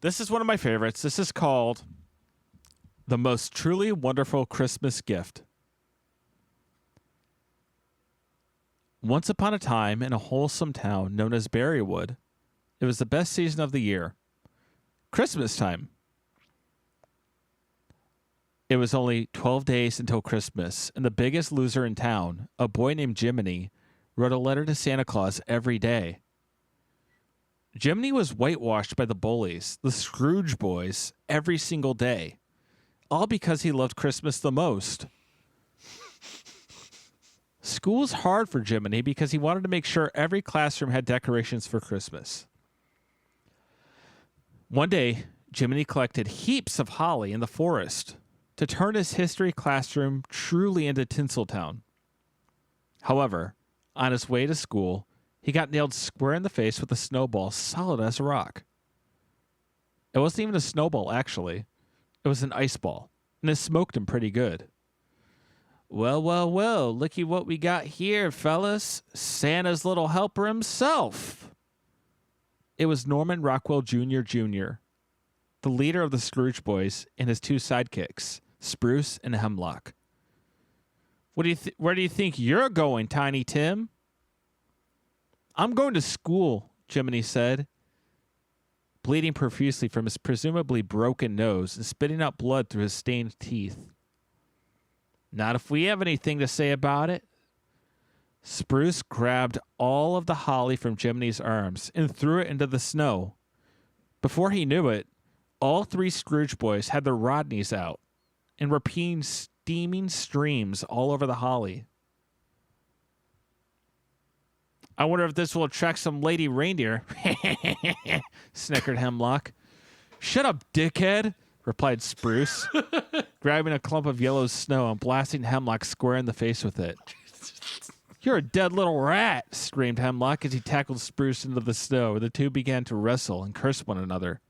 This is one of my favorites. This is called The Most Truly Wonderful Christmas Gift. Once upon a time, in a wholesome town known as Berrywood, it was the best season of the year. Christmas time. It was only 12 days until Christmas, and the biggest loser in town, a boy named Jiminy, wrote a letter to Santa Claus every day. Jiminy was whitewashed by the bullies, the Scrooge boys, every single day, all because he loved Christmas the most. School was hard for Jiminy because he wanted to make sure every classroom had decorations for Christmas. One day, Jiminy collected heaps of holly in the forest to turn his history classroom truly into Tinseltown. However, on his way to school, he got nailed square in the face with a snowball solid as a rock. It wasn't even a snowball, actually. It was an ice ball, and it smoked him pretty good. Well, well, well, looky what we got here, fellas. Santa's little helper himself. It was Norman Rockwell Jr., the leader of the Scrooge Boys, and his two sidekicks, Spruce and Hemlock. Where do you think you're going, Tiny Tim? I'm going to school, Jiminy said, bleeding profusely from his presumably broken nose and spitting out blood through his stained teeth. Not if we have anything to say about it. Spruce grabbed all of the holly from Jiminy's arms and threw it into the snow. Before he knew it, all three Scrooge boys had their Rodneys out and were peeing steaming streams all over the holly. I wonder if this will attract some lady reindeer, snickered Hemlock. Shut up, dickhead, replied Spruce, grabbing a clump of yellow snow and blasting Hemlock square in the face with it. You're a dead little rat, screamed Hemlock as he tackled Spruce into the snow, where the two began to wrestle and curse one another.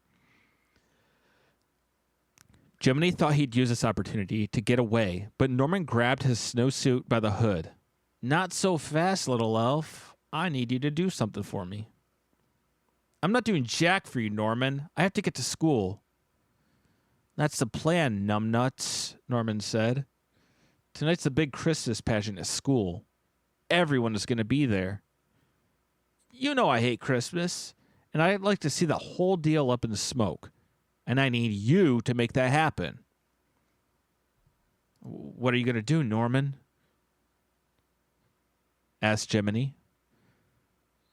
Jiminy thought he'd use this opportunity to get away, but Norman grabbed his snowsuit by the hood. Not so fast, little elf. I need you to do something for me. I'm not doing jack for you, Norman. I have to get to school. That's the plan, numbnuts, Norman said. Tonight's the big Christmas pageant at school. Everyone is going to be there. You know I hate Christmas, and I'd like to see the whole deal up in smoke, and I need you to make that happen. What are you going to do, Norman? Asked Jiminy.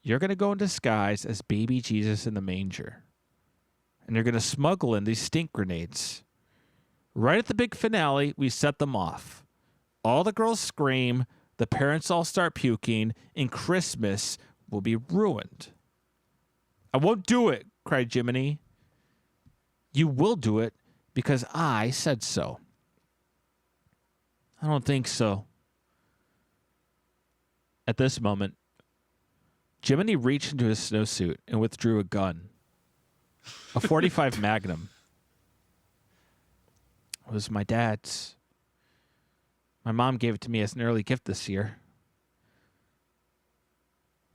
You're going to go in disguise as baby Jesus in the manger, and you're going to smuggle in these stink grenades. Right at the big finale, we set them off. All the girls scream, the parents all start puking, and Christmas will be ruined. I won't do it, cried Jiminy. You will do it because I said so. I don't think so. At this moment, Jiminy reached into his snowsuit and withdrew a gun. A .45 Magnum. It was my dad's. My mom gave it to me as an early gift this year.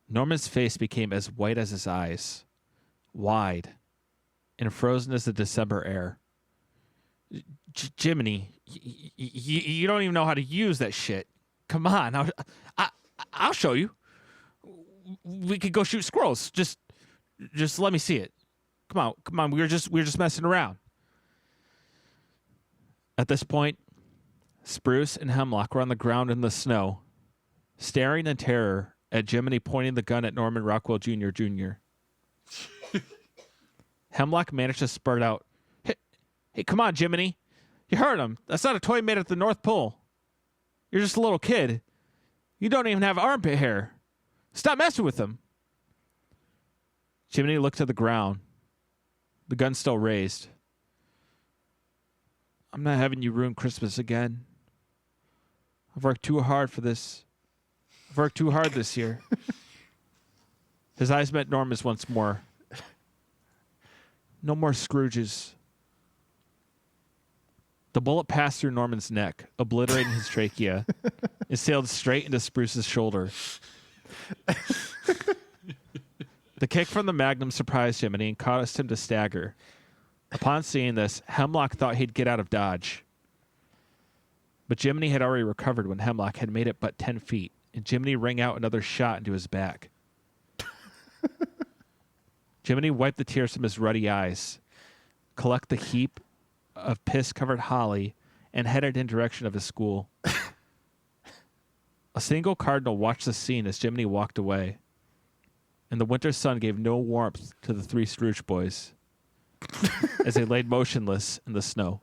Norman's face became as white as his eyes, wide, and frozen as the December air. Jiminy, you don't even know how to use that shit. Come on, I'll show you. We could go shoot squirrels. Just let me see it. Come on. We were just messing around. At this point, Spruce and Hemlock were on the ground in the snow, staring in terror at Jiminy pointing the gun at Norman Rockwell Jr. Hemlock managed to spurt out, Hey, come on, Jiminy. You heard him. That's not a toy made at the North Pole. You're just a little kid. You don't even have armpit hair. Stop messing with him. Jiminy looked to the ground. The gun still raised. I'm not having you ruin Christmas again. I've worked too hard for this. I've worked too hard this year. His eyes met Norman's once more. No more Scrooges. The bullet passed through Norman's neck, obliterating his trachea. It sailed straight into Spruce's shoulder. The kick from the Magnum surprised Jiminy and caused him to stagger. Upon seeing this, Hemlock thought he'd get out of Dodge. But Jiminy had already recovered when Hemlock had made it but 10 feet, and Jiminy rang out another shot into his back. Jiminy wiped the tears from his ruddy eyes, collected the heap of piss-covered holly, and headed in direction of his school. A single cardinal watched the scene as Jiminy walked away, and the winter sun gave no warmth to the three Scrooge boys as they laid motionless in the snow.